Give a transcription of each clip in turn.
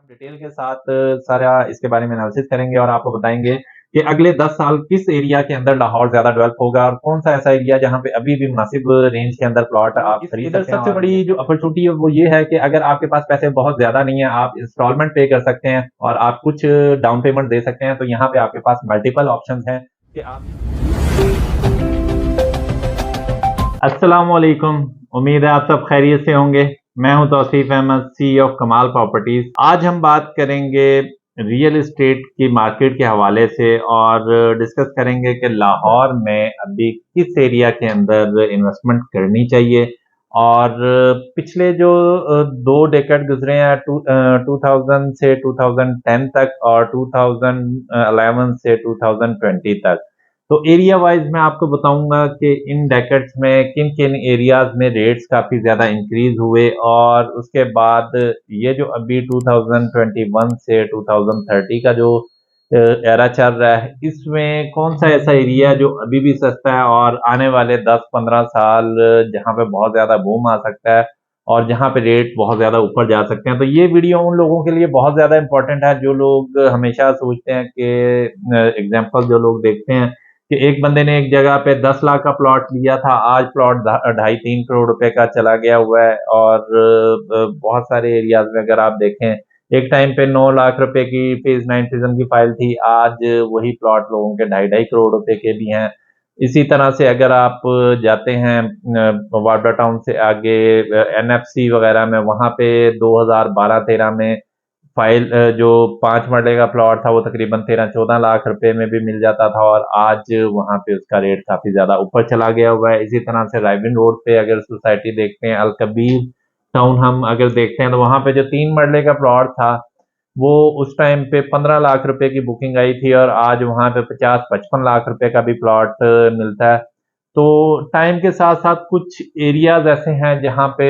Detail के साथ सारा इसके बारे में एनालिसिस करेंगे और आपको बताएंगे कि अगले 10 साल किस एरिया के अंदर लाहौर ज्यादा डेवलप होगा और कौन सा ऐसा एरिया जहां पे अभी भी मुनासिब रेंज के अंदर प्लॉट आप खरीद सकते हैं। सबसे बड़ी जो अपॉर्चुनिटी है वो ये है कि अगर आपके पास पैसे बहुत ज्यादा नहीं है, आप इंस्टॉलमेंट पे कर सकते हैं और आप कुछ डाउन पेमेंट दे सकते हैं, तो यहाँ पे आपके पास मल्टीपल ऑप्शन है कि आप। अस्सलाम वालेकुम। उम्मीद है आप सब खैरियत से होंगे। मैं हूं तौसीफ अहमद, CEO ऑफ कमाल प्रॉपर्टीज। आज हम बात करेंगे रियल एस्टेट की मार्केट के हवाले से और डिस्कस करेंगे कि लाहौर में अभी किस एरिया के अंदर इन्वेस्टमेंट करनी चाहिए। और पिछले जो 2 डेकेड गुजरे हैं, 2000 से 2010 तक और 2011 से 2020 तक, तो एरिया वाइज मैं आपको बताऊंगा कि इन डेकेड्स में किन किन एरियाज में रेट्स काफी ज्यादा इंक्रीज हुए और उसके बाद ये जो अभी 2021 से 2030 का जो एरा चल रहा है, इसमें कौन सा ऐसा एरिया जो अभी भी सस्ता है और आने वाले 10-15 साल जहां पे बहुत ज्यादा बूम आ सकता है और जहां पे रेट बहुत ज्यादा ऊपर जा सकते हैं। तो ये वीडियो उन लोगों के लिए बहुत ज्यादा इंपॉर्टेंट है जो लोग हमेशा सोचते हैं कि एग्जाम्पल जो लोग देखते हैं कि एक बंदे ने एक जगह पे 10 लाख का प्लॉट लिया था, आज प्लॉट 2.5-3 करोड़ रुपए का चला गया हुआ है। और बहुत सारे एरियाज में अगर आप देखें, एक टाइम पे 9 लाख रुपए की फेज 9 प्रिज्म की फाइल थी, आज वही प्लॉट लोगों के 2.5-2.5 करोड़ रुपए के भी हैं। इसी तरह से अगर आप जाते हैं वाडा टाउन से आगे NFC वगैरह में, वहां पे 2012-13 में फाइल जो 5 मरले का प्लॉट था वो तकरीबन 13-14 लाख रुपए में भी मिल जाता था और आज वहां पे उसका रेट काफी ज्यादा ऊपर चला गया हुआ है। इसी तरह से राइबिन रोड पे अगर सोसाइटी देखते हैं, अलकबीर टाउन हम अगर देखते हैं, तो वहां पे जो 3 मरले का प्लॉट था वो उस टाइम पे 15 लाख रुपए की बुकिंग आई थी और आज वहां पे 50-55 लाख रुपए का भी प्लॉट मिलता है। तो टाइम के साथ साथ कुछ एरियाज ऐसे हैं जहां पे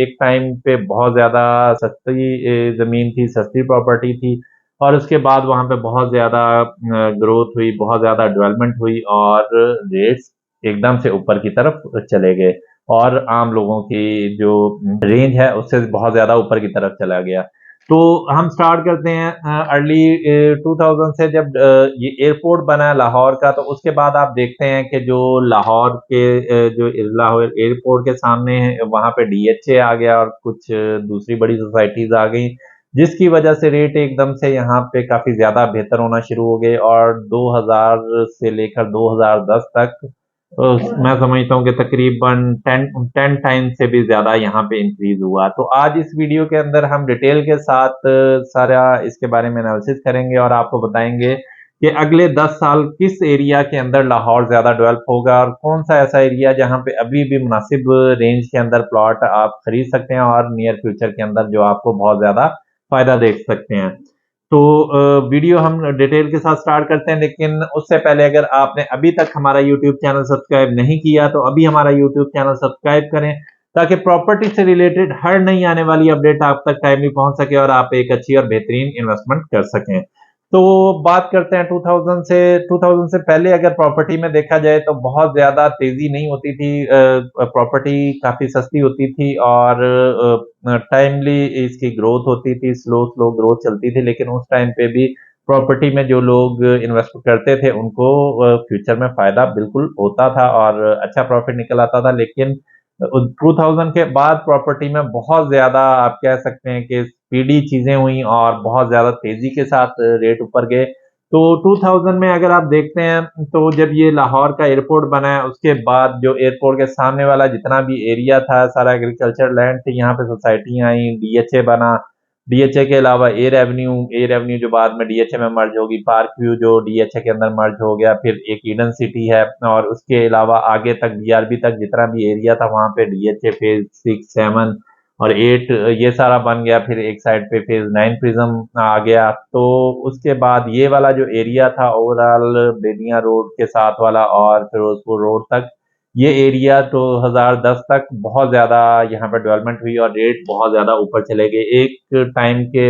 एक टाइम पे बहुत ज्यादा सस्ती जमीन थी, सस्ती प्रॉपर्टी थी और उसके बाद वहां पे बहुत ज्यादा ग्रोथ हुई, बहुत ज्यादा डेवलपमेंट हुई और रेट्स एकदम से ऊपर की तरफ चले गए और आम लोगों की जो रेंज है उससे बहुत ज्यादा ऊपर की तरफ चला गया। तो हम स्टार्ट करते हैं अर्ली 2000 से, जब ये एयरपोर्ट बना लाहौर का, तो उसके बाद आप देखते हैं कि जो लाहौर के जो लाहौर एयरपोर्ट के सामने है वहां पे DHA आ गया और कुछ दूसरी बड़ी सोसाइटीज आ गई, जिसकी वजह से रेट एकदम से यहाँ पे काफी ज्यादा बेहतर होना शुरू हो गए और 2000 से लेकर 2010 तक मैं समझता हूँ कि तकरीबन 10 टाइम से भी ज्यादा यहाँ पे इंक्रीज हुआ। तो आज इस वीडियो के अंदर हम डिटेल के साथ सारा इसके बारे में एनालिसिस करेंगे और आपको बताएंगे कि अगले 10 साल किस एरिया के अंदर लाहौर ज्यादा डेवलप होगा और कौन सा ऐसा एरिया जहाँ पे अभी भी मुनासिब रेंज के अंदर प्लॉट आप खरीद सकते हैं और नियर फ्यूचर के अंदर जो आपको बहुत ज्यादा फायदा देख सकते हैं। तो वीडियो हम डिटेल के साथ स्टार्ट करते हैं, लेकिन उससे पहले अगर आपने अभी तक हमारा यूट्यूब चैनल सब्सक्राइब नहीं किया तो अभी हमारा यूट्यूब चैनल सब्सक्राइब करें ताकि प्रॉपर्टी से रिलेटेड हर नई आने वाली अपडेट आप तक टाइमली पहुंच सके और आप एक अच्छी और बेहतरीन इन्वेस्टमेंट कर सकें। तो बात करते हैं 2000 से पहले अगर प्रॉपर्टी में देखा जाए तो बहुत ज्यादा तेजी नहीं होती थी, प्रॉपर्टी काफी सस्ती होती थी और टाइमली इसकी ग्रोथ होती थी, स्लो स्लो ग्रोथ चलती थी, लेकिन उस टाइम पे भी प्रॉपर्टी में जो लोग इन्वेस्ट करते थे उनको फ्यूचर में फायदा बिल्कुल होता था और अच्छा प्रॉफिट निकल आता था। लेकिन 2000 के बाद प्रॉपर्टी में बहुत ज्यादा आप कह सकते हैं कि स्पीडी चीजें हुई और बहुत ज्यादा तेजी के साथ रेट ऊपर गए। तो 2000 में अगर आप देखते हैं तो जब ये लाहौर का एयरपोर्ट बना है उसके बाद जो एयरपोर्ट के सामने वाला जितना भी एरिया था सारा एग्रीकल्चर लैंड थी, यहाँ पे सोसाइटियां आई, DHA बना। DHA के अलावा एयर एवेन्यू जो बाद में DHA में मर्ज होगी, पार्क व्यू जो DHA के अंदर मर्ज हो गया, फिर एक ईडन सिटी है और उसके अलावा आगे तक DRB तक जितना भी एरिया था वहां पे DHA फेज 6, 7 और 8 ये सारा बन गया। फिर एक साइड पे फेज 9 प्रिज्म आ गया। तो उसके बाद ये वाला जो एरिया था ओवरऑल बेदिया रोड के साथ वाला और फिरोजपुर रोड तक, ये एरिया 2010 तक बहुत ज्यादा यहाँ पर डेवलपमेंट हुई और रेट बहुत ज्यादा ऊपर चले गए। एक टाइम के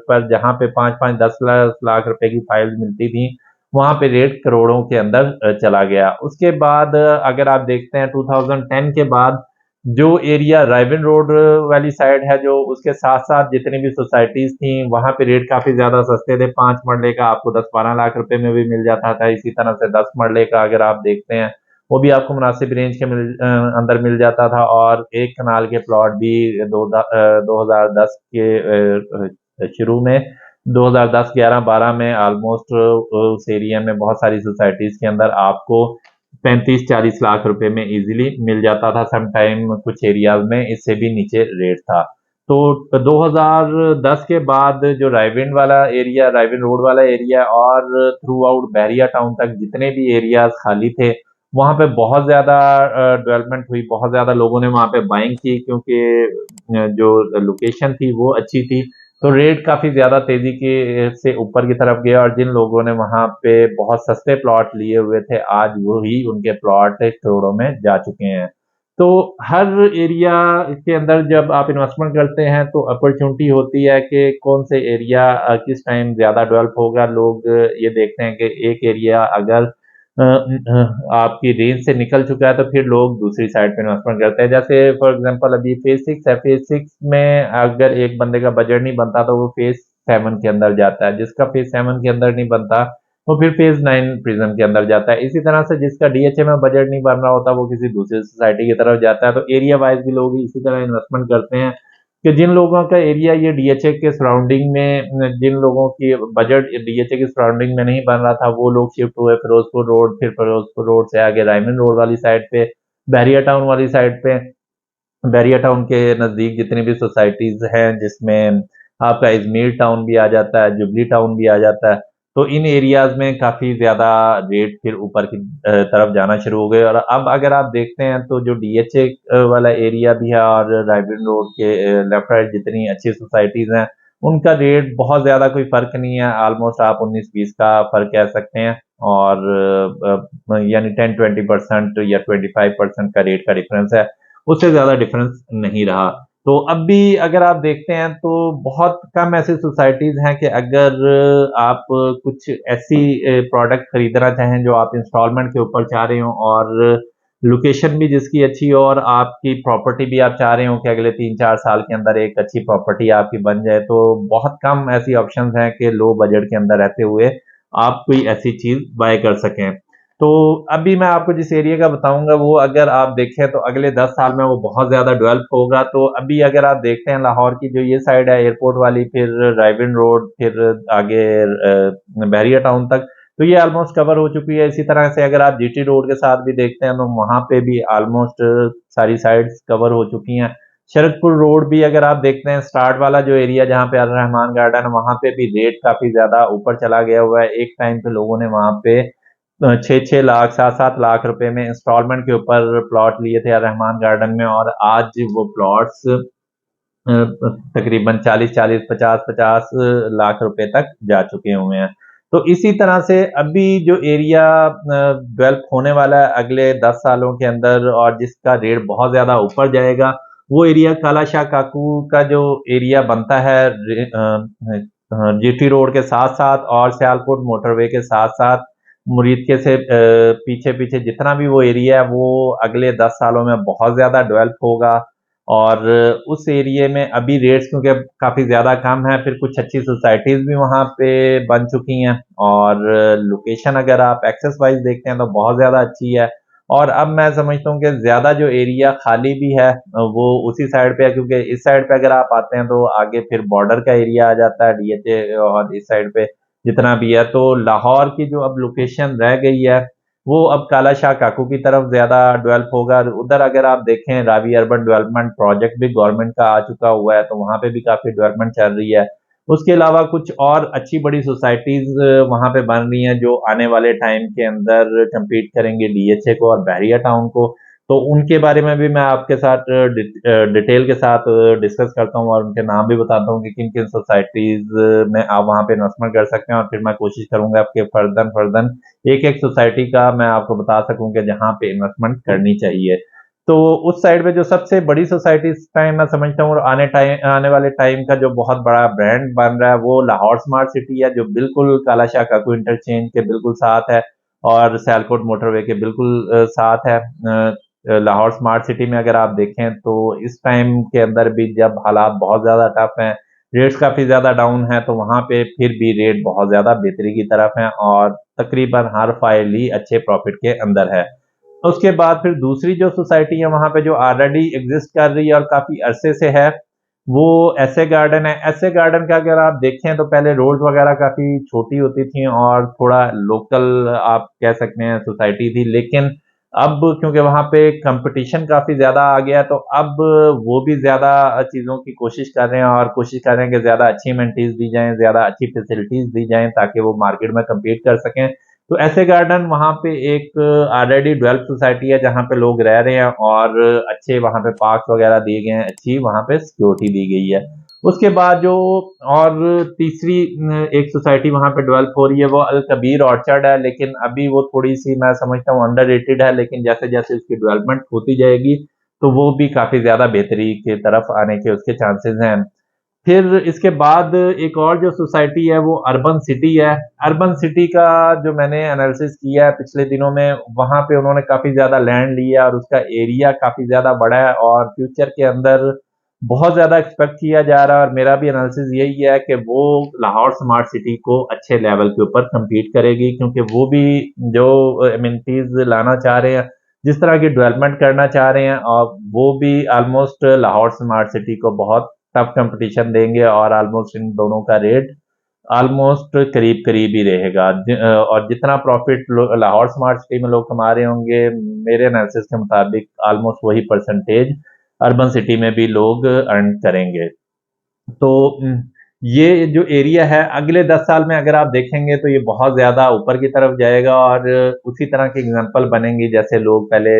पर जहाँ पे 5-5, 10 लाख रुपए की फाइल मिलती थी वहां पे रेट करोड़ों के अंदर चला गया। उसके बाद अगर आप देखते हैं 2010 के बाद जो एरिया रायविन रोड वाली साइड है, जो उसके साथ साथ जितनी भी सोसाइटीज थी वहां पे रेट काफी ज्यादा सस्ते थे। 5 मरले का आपको 10-12 लाख रुपए में भी मिल जाता था। इसी तरह से 10 मरले का अगर आप देखते हैं वो भी आपको मुनासिब रेंज के अंदर मिल जाता था। और एक कनाल के प्लॉट भी 2010 के शुरू में 2010, 11, 12 में ऑलमोस्ट उस एरिया में बहुत सारी सोसाइटीज के अंदर आपको 35-40 लाख रुपए में इजीली मिल जाता था। सम टाइम कुछ एरियाज में इससे भी नीचे रेट था। तो 2010 के बाद जो रायविन रोड वाला एरिया और थ्रू आउट बहरिया टाउन तक जितने भी एरियाज खाली थे वहां पे बहुत ज्यादा डेवलपमेंट हुई, बहुत ज्यादा लोगों ने वहां पे बाइंग की, क्योंकि जो लोकेशन थी वो अच्छी थी। तो रेट काफी ज्यादा तेजी के से ऊपर की तरफ गया और जिन लोगों ने वहां पे बहुत सस्ते प्लॉट लिए हुए थे आज वो ही उनके प्लॉट करोड़ों में जा चुके हैं। तो हर एरिया के अंदर जब आप इन्वेस्टमेंट करते हैं तो अपॉर्चुनिटी होती है कि कौन से एरिया किस टाइम ज्यादा डेवलप होगा। लोग ये देखते हैं कि एक एरिया अगर आपकी रेंज से निकल चुका है तो फिर लोग दूसरी साइड पे इन्वेस्टमेंट करते हैं। जैसे फॉर एग्जांपल अभी फेज 6 है, फेज 6 में अगर एक बंदे का बजट नहीं बनता तो वो फेज 7 के अंदर जाता है। जिसका फेज 7 के अंदर नहीं बनता वो फिर फेज 9 प्रिज्म के अंदर जाता है। इसी तरह से जिसका डीएचए में बजट नहीं बन रहा होता वो किसी दूसरी सोसाइटी की तरफ जाता है। तो एरिया वाइज भी लोग इसी तरह इन्वेस्टमेंट करते हैं कि जिन लोगों का एरिया ये डीएचए के सराउंडिंग में, जिन लोगों की बजट डीएचए के सराउंडिंग में नहीं बन रहा था वो लोग शिफ्ट हुए फिरोजपुर रोड, फिर फिरोजपुर रोड से आगे रायमंड रोड वाली साइड पे, बहरिया टाउन वाली साइड पे। बहरिया टाउन के नजदीक जितनी भी सोसाइटीज हैं जिसमें आपका इजमीर टाउन भी आ जाता है, जुबली टाउन भी आ जाता है। तो इन एरियाज में काफी ज्यादा रेट फिर ऊपर की तरफ जाना शुरू हो गए। और अब अगर आप देखते हैं तो जो डीएचए वाला एरिया भी है और रायविन रोड के लेफ्ट राइट जितनी अच्छी सोसाइटीज हैं उनका रेट बहुत ज्यादा कोई फर्क नहीं है। ऑलमोस्ट आप 19-20 का फर्क कह सकते हैं। और यानी 10-20% या 25% का रेट का डिफरेंस है, उससे ज्यादा डिफरेंस नहीं रहा। तो अब भी अगर आप देखते हैं तो बहुत कम ऐसी सोसाइटीज हैं कि अगर आप कुछ ऐसी प्रोडक्ट खरीदना चाहें जो आप इंस्टॉलमेंट के ऊपर चाह रहे हो और लोकेशन भी जिसकी अच्छी हो और आपकी प्रॉपर्टी भी आप चाह रहे हो कि अगले 3-4 साल के अंदर एक अच्छी प्रॉपर्टी आपकी बन जाए, तो बहुत कम ऐसी ऑप्शंस हैं कि लो बजट के अंदर रहते हुए आप कोई ऐसी चीज बाय कर सकें। तो अभी मैं आपको जिस एरिया का बताऊंगा वो अगर आप देखें तो अगले 10 साल में वो बहुत ज्यादा डेवलप होगा। तो अभी अगर आप देखते हैं लाहौर की जो ये साइड है एयरपोर्ट वाली, फिर रायविन रोड, फिर आगे बहरिया टाउन तक, तो ये ऑलमोस्ट कवर हो चुकी है। इसी तरह से अगर आप जीटी रोड के साथ भी देखते हैं तो वहां पे भी ऑलमोस्ट सारी साइड्स कवर हो चुकी हैं। शरदपुर रोड भी अगर आप देखते हैं स्टार्ट वाला जो एरिया जहाँ पे अल रहमान गार्डन, वहां पे भी रेट काफी ज्यादा ऊपर चला गया हुआ है। एक टाइम पे लोगों ने वहां पे 6-6 लाख, 7-7 लाख रुपए में इंस्टॉलमेंट के ऊपर प्लॉट लिए थे रहमान गार्डन में, और आज वो प्लॉट्स तकरीबन 40-40, 50-50 लाख रुपए तक जा चुके हुए हैं। तो इसी तरह से अभी जो एरिया डेवलप होने वाला है अगले 10 सालों के अंदर और जिसका रेट बहुत ज्यादा ऊपर जाएगा वो एरिया काला शाह काकू का जो एरिया बनता है जीटी रोड के साथ साथ और सियालकोट मोटरवे के साथ साथ मुरीद के से पीछे पीछे जितना भी वो एरिया है वो अगले 10 सालों में बहुत ज्यादा डेवलप होगा। और उस एरिया में अभी रेट्स क्योंकि काफी ज्यादा कम है, फिर कुछ अच्छी सोसाइटीज भी वहां पे बन चुकी हैं और लोकेशन अगर आप एक्सेस वाइज देखते हैं तो बहुत ज्यादा अच्छी है। और अब मैं समझता हूँ कि ज्यादा जो एरिया खाली भी है वो उसी साइड पे है, क्योंकि इस साइड पे अगर आप आते हैं तो आगे फिर बॉर्डर का एरिया आ जाता है डीएचए, और इस साइड पे जितना भी है तो लाहौर की जो अब लोकेशन रह गई है वो अब काला शाह काकू की तरफ ज्यादा डेवलप होगा। उधर अगर आप देखें रावी अर्बन डेवलपमेंट प्रोजेक्ट भी गवर्नमेंट का आ चुका हुआ है तो वहां पे भी काफी डेवलपमेंट चल रही है। उसके अलावा कुछ और अच्छी बड़ी सोसाइटीज वहां पे बन रही हैं जो आने वाले टाइम के अंदर कम्पीट करेंगे डीएचए को और बहरिया टाउन को। तो उनके बारे में भी मैं आपके साथ डिटेल के साथ डिस्कस करता हूँ और उनके नाम भी बताता हूँ कि किन किन सोसाइटीज में आप वहां पे इन्वेस्टमेंट कर सकते हैं, और फिर मैं कोशिश करूंगा आपके फर्दन फर्दन एक एक सोसाइटी का मैं आपको बता सकूं कि जहां पे इन्वेस्टमेंट करनी चाहिए। तो उस साइड पे जो सबसे बड़ी सोसाइटी इस टाइम मैं समझता हूँ और आने वाले टाइम का जो बहुत बड़ा ब्रांड बन रहा है वो लाहौर स्मार्ट सिटी है, जो बिल्कुल काला शाह काकू इंटरचेंज के बिल्कुल साथ है और सियालकोट मोटरवे के बिल्कुल साथ है। लाहौर स्मार्ट सिटी में अगर आप देखें तो इस टाइम के अंदर भी जब हालात बहुत ज़्यादा टफ हैं, रेट्स काफ़ी ज़्यादा डाउन हैं, तो वहाँ पे फिर भी रेट बहुत ज़्यादा बेहतरी की तरफ हैं और तकरीबन हर फाइल ही अच्छे प्रॉफिट के अंदर है। उसके बाद फिर दूसरी जो सोसाइटी है वहाँ पे जो ऑलरेडी एग्जिस्ट कर रही है और काफ़ी अरसे से है, वो एसए गार्डन है। एसए गार्डन का अगर आप देखें तो पहले रोड्स वगैरह काफ़ी छोटी होती थी और थोड़ा लोकल आप कह सकते हैं सोसाइटी थी, लेकिन अब क्योंकि वहाँ पे कंपटीशन काफ़ी ज़्यादा आ गया है, तो अब वो भी ज़्यादा चीज़ों की कोशिश कर रहे हैं और कोशिश कर रहे हैं कि ज़्यादा अच्छी एमेनिटीज़ दी जाएँ, ज़्यादा अच्छी फैसिलिटीज़ दी जाएँ ताकि वो मार्केट में कम्पीट कर सकें। तो ऐसे गार्डन वहाँ पे एक ऑलरेडी डेवलप सोसाइटी है जहाँ पे लोग रह रहे हैं और अच्छे वहाँ पे पार्क्स वगैरह दिए गए हैं, अच्छी वहाँ पे सिक्योरिटी दी गई है। उसके बाद जो और तीसरी एक सोसाइटी वहाँ पे डेवलप हो रही है वो अल कबीर ऑर्चर्ड है, लेकिन अभी वो थोड़ी-सी मैं समझता हूँ अंडररेटेड है, लेकिन जैसे-जैसे उसकी डेवलपमेंट होती जाएगी, तो वो भी काफ़ी ज़्यादा बेहतरी की तरफ आने के उसके चांसेज़ हैं। फिर इसके बाद एक और जो सोसाइटी है वो अर्बन सिटी है। अर्बन सिटी का जो मैंने एनालिसिस किया है पिछले दिनों में, वहाँ पे उन्होंने काफ़ी ज़्यादा लैंड लिया और उसका एरिया काफ़ी ज़्यादा बड़ा है और फ्यूचर के अंदर बहुत ज़्यादा एक्सपेक्ट किया जा रहा है और मेरा भी एनालिसिस यही है कि वो लाहौर स्मार्ट सिटी को अच्छे लेवल के ऊपर कम्पीट करेगी, क्योंकि वो भी जो एमिनिटीज़ लाना चाह रहे हैं, जिस तरह की डेवलपमेंट करना चाह रहे हैं और वो भी ऑलमोस्ट लाहौर स्मार्ट सिटी को बहुत टफ कंपटीशन देंगे और ऑलमोस्ट इन दोनों का रेट ऑलमोस्ट करीब-करीब ही रहेगा। और जितना प्रॉफ़िट लाहौर स्मार्ट सिटी में लोग कमा रहे होंगे, मेरे एनालिसिस के मुताबिक ऑलमोस्ट वही परसेंटेज अर्बन सिटी में भी लोग अर्न करेंगे। तो ये जो एरिया है अगले 10 साल में अगर आप देखेंगे तो ये बहुत ज़्यादा ऊपर की तरफ जाएगा और उसी तरह की एग्ज़ाम्पल बनेंगी जैसे लोग पहले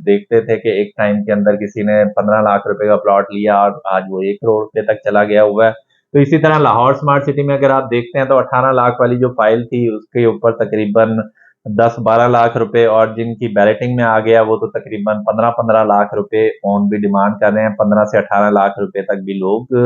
देखते थे कि एक टाइम के अंदर किसी ने 15 लाख रुपए का प्लॉट लिया और आज वो 1 करोड़ रुपए तक चला गया हुआ है। तो इसी तरह लाहौर स्मार्ट सिटी में अगर आप देखते हैं तो 18 लाख वाली जो फ़ाइल थी उसके ऊपर तकरीबन 10-12 लाख रुपए और जिनकी बैलेटिंग में आ गया वो तो तकरीबन 15-15 लाख रुपए फ़ोन भी डिमांड कर रहे हैं। 15 से 18 लाख रुपए तक भी लोग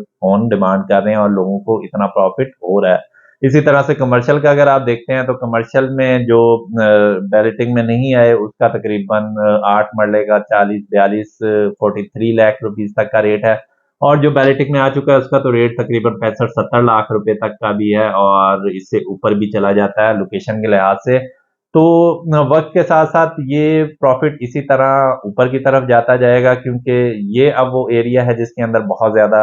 फ़ोन डिमांड कर रहे हैं और लोगों को इतना प्रॉफ़िट हो रहा है। इसी तरह से कमर्शियल का अगर आप देखते हैं तो कमर्शियल में जो बैलेटिंग में नहीं आए उसका तकरीबन 8 मरले का 40-42 43 लाख रुपीज़ तक का रेट है। और जो बैलेटिक में आ चुका है उसका तो रेट तकरीबन 65-70 लाख रुपए तक का भी है और इससे ऊपर भी चला जाता है लोकेशन के लिहाज से। तो वक़्त के साथ-साथ ये प्रॉफ़िट इसी तरह ऊपर की तरफ जाता जाएगा, क्योंकि ये अब वो एरिया है जिसके अंदर बहुत ज़्यादा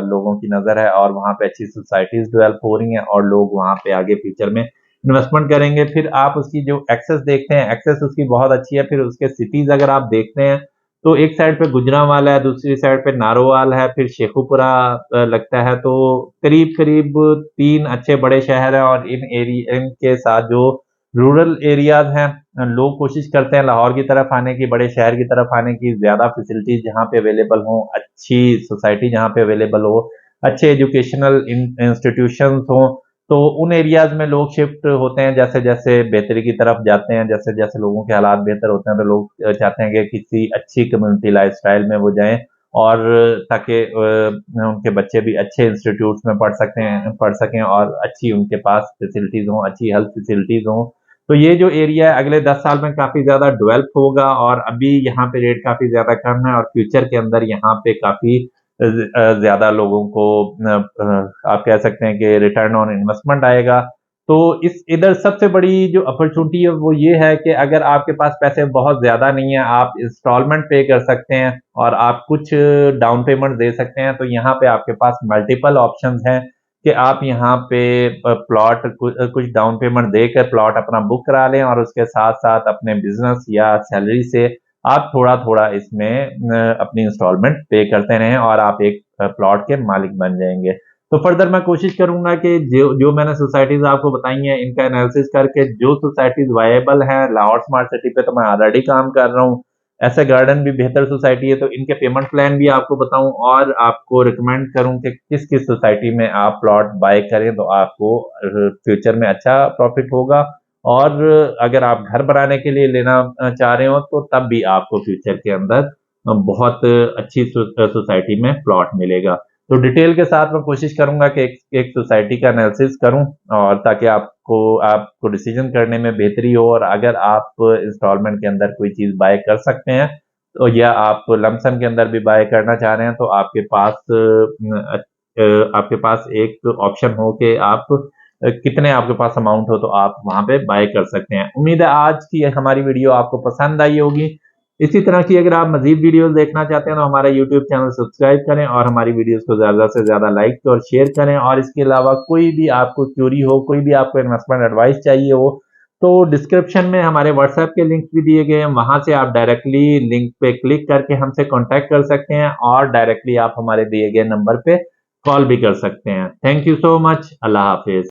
लोगों की नज़र है और वहाँ पे अच्छी सोसाइटीज़ डेवलप हो रही हैं और लोग वहाँ पे आगे फ्यूचर में इन्वेस्टमेंट करेंगे। फिर आप उसकी जो एक्सेस देखते हैं, एक्सेस उसकी बहुत अच्छी है। फिर उसके सिटीज़ अगर आप देखते हैं तो एक साइड पे गुजरांवाला है, दूसरी साइड पे नारोवाल है, फिर शेखुपुरा लगता है, तो करीब-करीब 3 अच्छे बड़े शहर हैं और इनके साथ जो रूरल एरियाज़ हैं, लोग कोशिश करते हैं लाहौर की तरफ आने की, बड़े शहर की तरफ आने की, ज़्यादा फैसिलिटीज़ जहाँ पे अवेलेबल हों, अच्छी सोसाइटी जहाँ पे अवेलेबल हो, अच्छे एजुकेशनल इंस्टीट्यूशंस हों, तो उन एरियाज़ में लोग शिफ्ट होते हैं जैसे-जैसे बेहतरी की तरफ जाते हैं, जैसे-जैसे लोगों के हालात बेहतर होते हैं, तो लोग चाहते हैं कि किसी अच्छी कम्युनिटी लाइफ़स्टाइल में वो जाएँ और ताकि उनके बच्चे भी अच्छे इंस्टीट्यूट्स में पढ़ सकें और अच्छी उनके पास फैसिलिटीज़ हों, अच्छी हेल्थ फैसिलिटीज़ हों। तो ये जो एरिया है अगले 10 साल में काफ़ी ज़्यादा डेवलप होगा और अभी यहाँ पे रेट काफ़ी ज़्यादा कम है और फ्यूचर के अंदर यहाँ पे काफ़ी ज़्यादा लोगों को आप कह सकते हैं कि रिटर्न ऑन इन्वेस्टमेंट आएगा। तो इस इधर सबसे बड़ी जो अपॉर्च्युनिटी है वो ये है कि अगर आपके पास पैसे बहुत ज़्यादा नहीं है, आप इंस्टॉलमेंट पे कर सकते हैं और आप कुछ डाउन पेमेंट दे सकते हैं, तो यहाँ पे आपके पास मल्टीपल ऑप्शंस हैं कि आप यहाँ पे कुछ डाउन पेमेंट देकर प्लॉट अपना बुक करा लें और उसके साथ-साथ अपने बिज़नेस या सैलरी से आप थोड़ा-थोड़ा इसमें अपनी इंस्टॉलमेंट पे करते रहें और आप एक प्लॉट के मालिक बन जाएँगे। तो फर्दर मैं कोशिश करूँगा कि जो जो मैंने सोसाइटीज़ आपको बताई हैं, इनका एनालिसिस करके जो सोसाइटीज़ वायबल हैं, लाहौर स्मार्ट सिटी पे तो मैं ऑलरेडी काम कर रहा हूँ। ऐसे गार्डन भी बेहतर सोसाइटी है, तो इनके पेमेंट प्लान भी आपको बताऊँ और आपको रिकमेंड करूँ कि किस-किस सोसाइटी में आप प्लॉट बाय करें, तो आपको फ्यूचर में अच्छा प्रॉफ़िट होगा और अगर आप घर बनाने के लिए लेना चाह रहे हो, तो तब भी आपको फ्यूचर के अंदर बहुत अच्छी सोसाइटी में प्लॉट मिलेगा। तो डिटेल के साथ मैं कोशिश करूंगा कि एक सोसाइटी का एनालिसिस करूं, और ताकि आपको डिसीजन करने में बेहतरी हो। और अगर आप इंस्टॉलमेंट के अंदर कोई चीज बाय कर सकते हैं तो, या आप लमसम के अंदर भी बाय करना चाह रहे हैं, तो आपके पास एक ऑप्शन हो कि आप कितने आपके पास अमाउंट हो तो आप वहां पे बाय कर सकते हैं। उम्मीद है आज की हमारी वीडियो आपको पसंद आई होगी। इसी तरह की अगर आप मजीद वीडियोस देखना चाहते हैं तो हमारा यूट्यूब चैनल सब्सक्राइब करें और हमारी वीडियोस को ज़्यादा से ज़्यादा लाइक और शेयर करें। और इसके अलावा कोई भी आपको क्यूरी हो, कोई भी आपको इन्वेस्टमेंट एडवाइस चाहिए हो, तो डिस्क्रिप्शन में हमारे व्हाट्सएप के लिंक भी दिए गए हैं, वहां से आप डायरेक्टली लिंक पे क्लिक करके हमसे कॉन्टैक्ट कर सकते हैं और डायरेक्टली आप हमारे दिए गए नंबर पे कॉल भी कर सकते हैं। Thank you so much. Allah Hafiz.